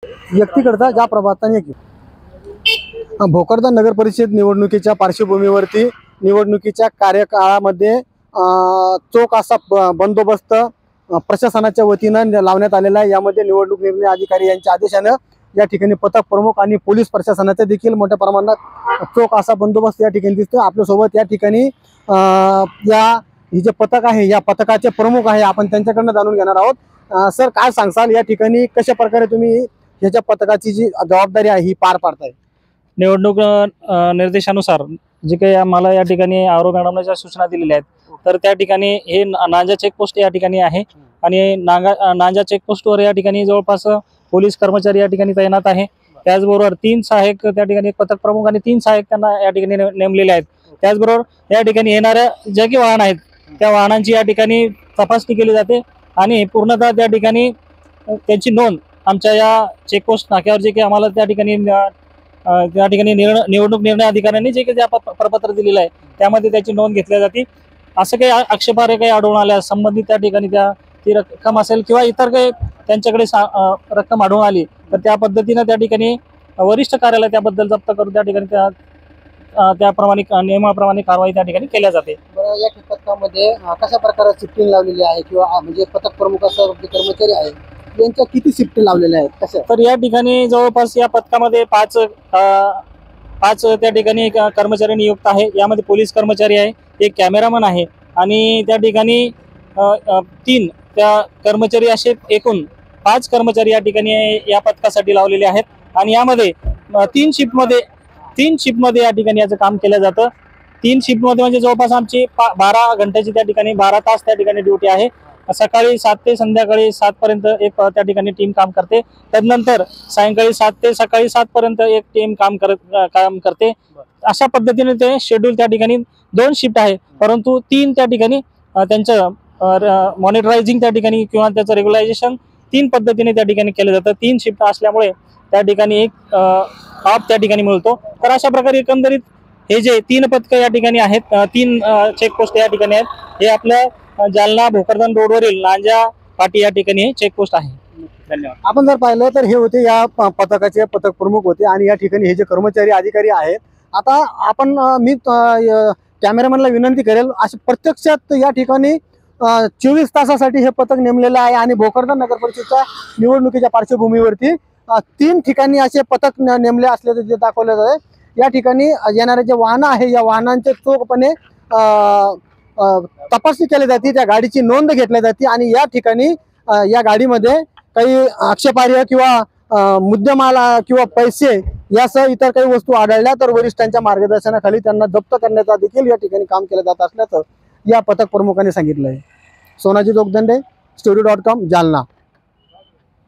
व्यक्तीकरता ज्या प्रभाताने भोकरदन नगर परिषद निवडणुकीच्या पार्श्वभूमीवरती निवडणुकीच्या कार्यकाळामध्ये चोख असा बंदोबस्त प्रशासनाच्या वतीनं लावण्यात आलेला आहे। यामध्ये निवडणूक निर्णय अधिकारी यांच्या आदेशाने या ठिकाणी पथक प्रमुख आणि पोलीस प्रशासनाचे देखील मोठ्या प्रमाणात चोख असा बंदोबस्त या ठिकाणी दिसतो। आपल्या सोबत या ठिकाणी ही जे पथक आहे या पथकाचे प्रमुख आहे, आपण त्यांच्याकडून जाणून घेणार आहोत। सर, काय सांगसाल या ठिकाणी कशा प्रकारे तुम्ही ह्याच्या पथकाची जी जबाबदारी आहे ही पार पाडताय? निवडणूक निर्देशानुसार जे काही आम्हाला या ठिकाणी आरो मॅडमने ज्या सूचना दिलेल्या आहेत, तर त्या ठिकाणी हे नांजा चेकपोस्ट या ठिकाणी आहे आणि नांजा चेकपोस्टवर या ठिकाणी जवळपास पोलीस कर्मचारी या ठिकाणी तैनात आहे। त्याचबरोबर 3 सहाय्यक त्या ठिकाणी पथक प्रमुख आणि 3 सहाय्यक त्यांना या ठिकाणी नेमलेले आहेत। त्याचबरोबर या ठिकाणी येणाऱ्या जे काही वाहन आहेत त्या वाहनांची या ठिकाणी तपासणी केली जाते आणि पूर्णतः त्या ठिकाणी त्यांची नोंद आमच्या या चेकपोस्ट नाक्यावर जे काही आम्हाला त्या ठिकाणी निवडणूक निर्णय अधिकाऱ्यांनी जे काही प्रपत्र दिलेलं आहे त्यामध्ये त्याची नोंद घेतली जाते। असं काही आक्षेपार्ह काही आढळून आल्यास संबंधित त्या ठिकाणी ती रक्कम असेल किंवा इतर काही त्यांच्याकडे रक्कम आढळून आली तर त्या पद्धतीने त्या ठिकाणी वरिष्ठ कार्यालय त्याबद्दल जप्त करून त्या ठिकाणी त्याप्रमाणे नियमाप्रमाणे कारवाई त्या ठिकाणी केल्या जाते। या पथकामध्ये कशा प्रकारे शिफ्टिंग लावलेली आहे किंवा म्हणजे पथक प्रमुख असं कर्मचारी आहे यांच्या किती शिफ्ट लावलेल्या आहेत कसं? तर या ठिकाणी जवळपास या पथकामध्ये 5 त्या ठिकाणी कर्मचारी नियुक्त आहे। यामध्ये पोलीस कर्मचारी आहे, एक कॅमेरामन आहे आणि त्या ठिकाणी 3 त्या कर्मचारी असे एकूण 5 कर्मचारी या ठिकाणी या पथकासाठी लावलेले आहेत आणि यामध्ये 3 शिफ्टमध्ये या ठिकाणी याचं काम केलं जातं। 3 शिफ्टमध्ये म्हणजे जवळपास आमची 12 घंट्याची त्या ठिकाणी 12 तास त्या ठिकाणी ड्युटी आहे। सकाळी 7 ते संध्याकाळी 7 पर्यंत एक त्या ठिकाणी टीम काम करते, त्यानंतर सायंकाळी 7 ते सकाळी 7 पर्यंत एक टीम काम करते। अशा पद्धतीने ते शेड्यूल त्या ठिकाणी 2 शिफ्ट आहे, परंतु 3 त्या ठिकाणी त्यांचं मॉनिटरायझिंग त्या ठिकाणी किंवा त्याचं रेग्युलायझेशन 3 पद्धतीने त्या ठिकाणी केलं जातं। 3 शिफ्ट असल्यामुळे त्या ठिकाणी एक ऑफ त्या ठिकाणी मिळतो। तर अशा प्रकारे एकंदरीत हे जे 3 पथक या ठिकाणी आहेत, 3 चेकपोस्ट या ठिकाणी आहेत, हे आपल्या जालना भोकरदन रोडवरील नांजा पाटी या ठिकाणी चेकपोस्ट आहे। धन्यवाद। आपण जर पाहिलं तर हे होते या पथकाचे पथक प्रमुख होते आणि या ठिकाणी हे जे कर्मचारी अधिकारी आहेत, आता आपण मी कॅमेरामॅनला विनंती करेल असे प्रत्यक्षात या ठिकाणी 24 तासासाठी हे पथक नेमलेलं आहे आणि भोकरदन नगर परिषदेच्या निवडणुकीच्या पार्श्वभूमीवरती 3 ठिकाणी असे पथक नेमले असल्याचे जे दाखवले जाते। या ठिकाणी येणारे जे वाहन आहे या वाहनांचे चोखपणे तपासणी केली जाते, त्या गाडीची नोंद घेतली जाते आणि या ठिकाणी या गाडीमध्ये काही आक्षेपार्ह किंवा मुद्देमाल किंवा पैसे यासह इतर काही वस्तू आढळल्या तर वरिष्ठांच्या मार्गदर्शनाखाली त्यांना जप्त करण्याचा देखील या ठिकाणी काम केलं जात असल्याचं या पथक प्रमुखांनी सांगितलं आहे। सोनाजी जोगदंडे, story.com, जालना।